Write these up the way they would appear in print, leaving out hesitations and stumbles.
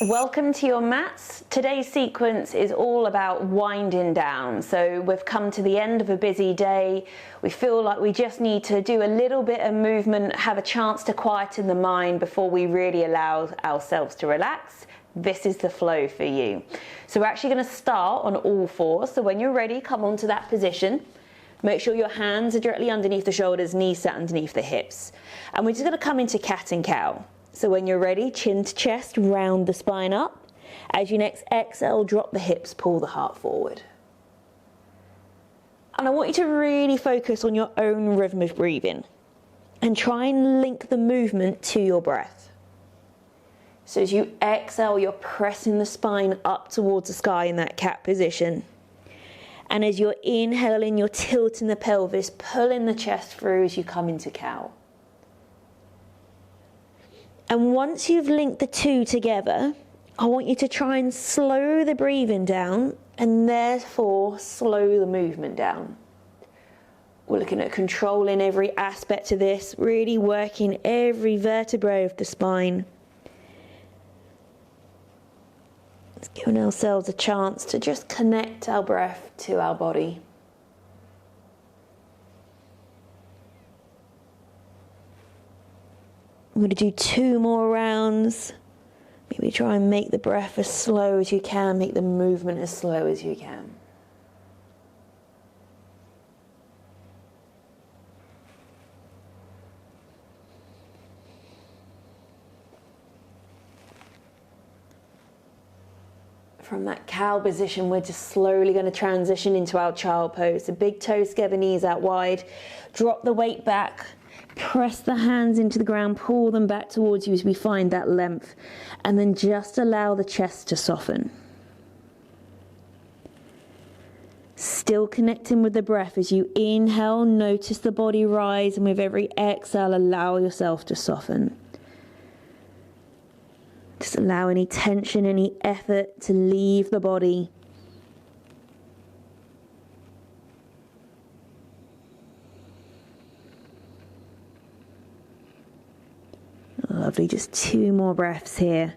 Welcome to your mats. Today's sequence is all about winding down. So we've come to the end of a busy day. We feel like we just need to do a little bit of movement, have a chance to quieten the mind before we really allow ourselves to relax. This is the flow for you. So we're actually going to start on all fours. So when you're ready, come onto that position. Make sure your hands are directly underneath the shoulders, knees set underneath the hips. And we're just going to come into cat and cow. So when you're ready, chin to chest, round the spine up. As you next exhale, drop the hips, pull the heart forward. And I want you to really focus on your own rhythm of breathing and try and link the movement to your breath. So as you exhale, you're pressing the spine up towards the sky in that cat position. And as you're inhaling, you're tilting the pelvis, pulling the chest through as you come into cow. And once you've linked the two together, I want you to try and slow the breathing down and therefore slow the movement down. We're looking at controlling every aspect of this, really working every vertebrae of the spine. It's giving ourselves a chance to just connect our breath to our body. I'm going to do 2 more rounds. Maybe try and make the breath as slow as you can, make the movement as slow as you can. From that cow position, we're just slowly going to transition into our child pose. The big toes together, knees out wide. Drop the weight back. Press the hands into the ground, pull them back towards you as we find that length. And then just allow the chest to soften. Still connecting with the breath. As you inhale, notice the body rise. And with every exhale, allow yourself to soften. Just allow any tension, any effort to leave the body. Lovely, just 2 more breaths here.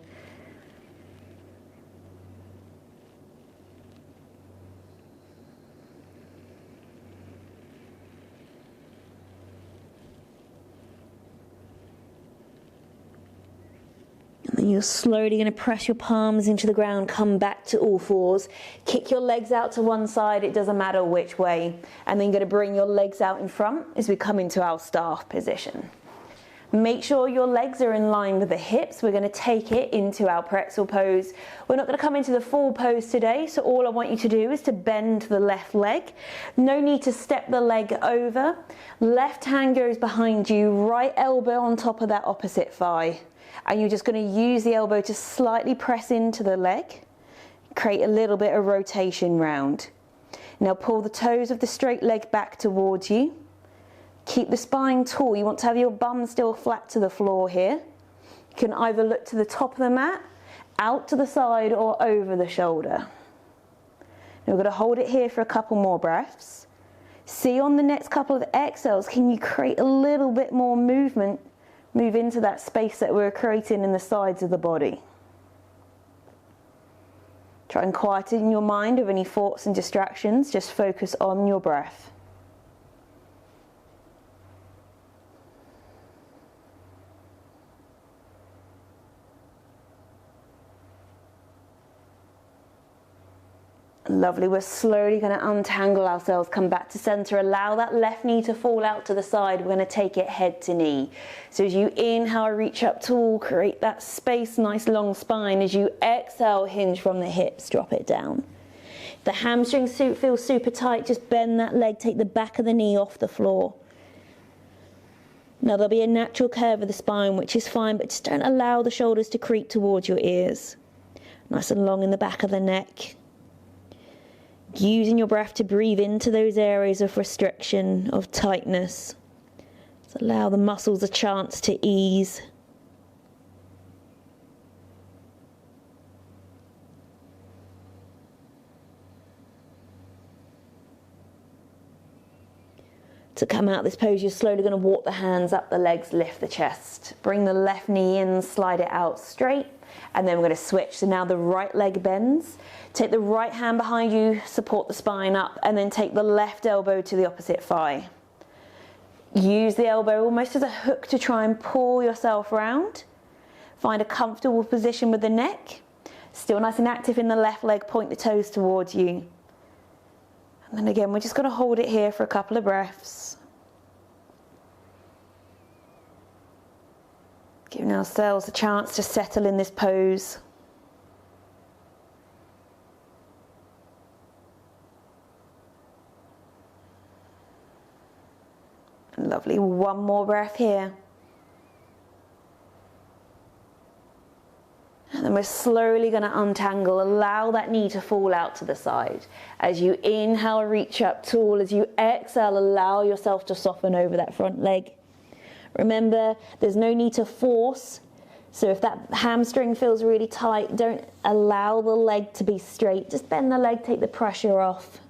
And then you're slowly going to press your palms into the ground, come back to all fours. Kick your legs out to one side, it doesn't matter which way. And then you're going to bring your legs out in front as we come into our staff position. Make sure your legs are in line with the hips. We're going to take it into our pretzel pose. We're not going to come into the full pose today, so all I want you to do is to bend the left leg. No need to step the leg over. Left hand goes behind you, right elbow on top of that opposite thigh. And you're just going to use the elbow to slightly press into the leg, create a little bit of rotation round. Now pull the toes of the straight leg back towards you. Keep the spine tall. You want to have your bum still flat to the floor here. You can either look to the top of the mat, out to the side, or over the shoulder. Now we're going to hold it here for a couple more breaths. See on the next couple of exhales, can you create a little bit more movement, move into that space that we're creating in the sides of the body. Try and quieten your mind of any thoughts and distractions. Just focus on your breath. Lovely, we're slowly going to untangle ourselves, come back to center, allow that left knee to fall out to the side. We're going to take it head to knee. So as you inhale, reach up tall, create that space, nice long spine. As you exhale, hinge from the hips, drop it down. If the hamstrings feel super tight, just bend that leg, take the back of the knee off the floor. Now there'll be a natural curve of the spine, which is fine, but just don't allow the shoulders to creep towards your ears. Nice and long in the back of the neck. Using your breath to breathe into those areas of restriction, of tightness. Just allow the muscles a chance to ease. To come out of this pose, you're slowly going to walk the hands up the legs, lift the chest. Bring the left knee in, slide it out straight. and then we're going to switch. So now the right leg bends. Take the right hand behind you, support the spine up, and then take the left elbow to the opposite thigh. Use the elbow almost as a hook to try and pull yourself round. Find a comfortable position with the neck. Still nice and active in the left leg, point the toes towards you. And then again, we're just going to hold it here for a couple of breaths. Giving ourselves a chance to settle in this pose. Lovely, one more breath here. And then we're slowly going to untangle, allow that knee to fall out to the side. As you inhale, reach up tall. As you exhale, allow yourself to soften over that front leg. Remember, there's no need to force. So if that hamstring feels really tight, don't allow the leg to be straight. Just bend the leg, take the pressure off.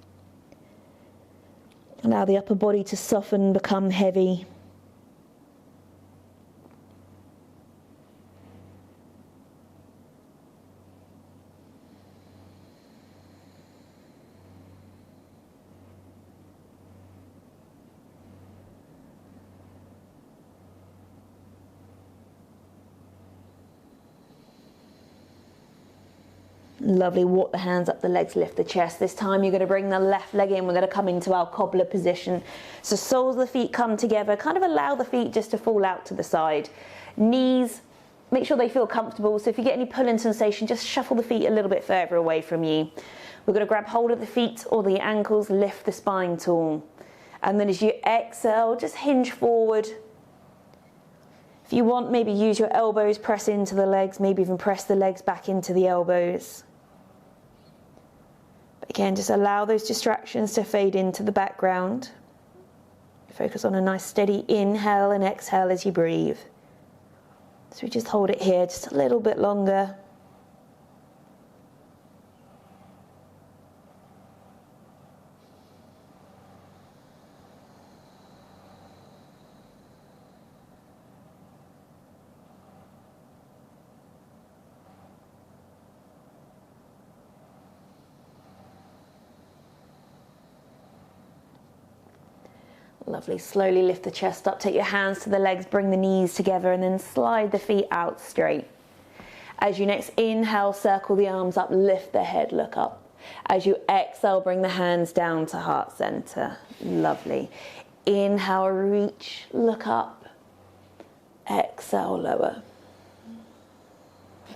Allow the upper body to soften, become heavy. Lovely, walk the hands up the legs, lift the chest. This time you're going to bring the left leg in. We're going to come into our cobbler position. So soles of the feet come together, kind of allow the feet just to fall out to the side. Knees, make sure they feel comfortable. So if you get any pulling sensation, just shuffle the feet a little bit further away from you. We're going to grab hold of the feet or the ankles, lift the spine tall. And then as you exhale, just hinge forward. If you want, maybe use your elbows, press into the legs, maybe even press the legs back into the elbows. Again, just allow those distractions to fade into the background. Focus on a nice steady inhale and exhale as you breathe. So we just hold it here just a little bit longer. Lovely, slowly lift the chest up, take your hands to the legs, bring the knees together and then slide the feet out straight. As you next inhale, circle the arms up, lift the head, look up. As you exhale, bring the hands down to heart center. Lovely. Inhale, reach, look up. Exhale, lower.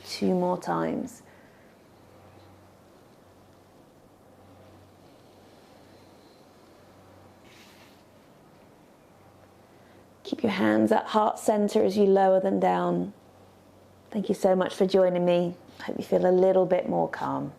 2 more times. Keep your hands at heart center as you lower them down. Thank you so much for joining me. I hope you feel a little bit more calm.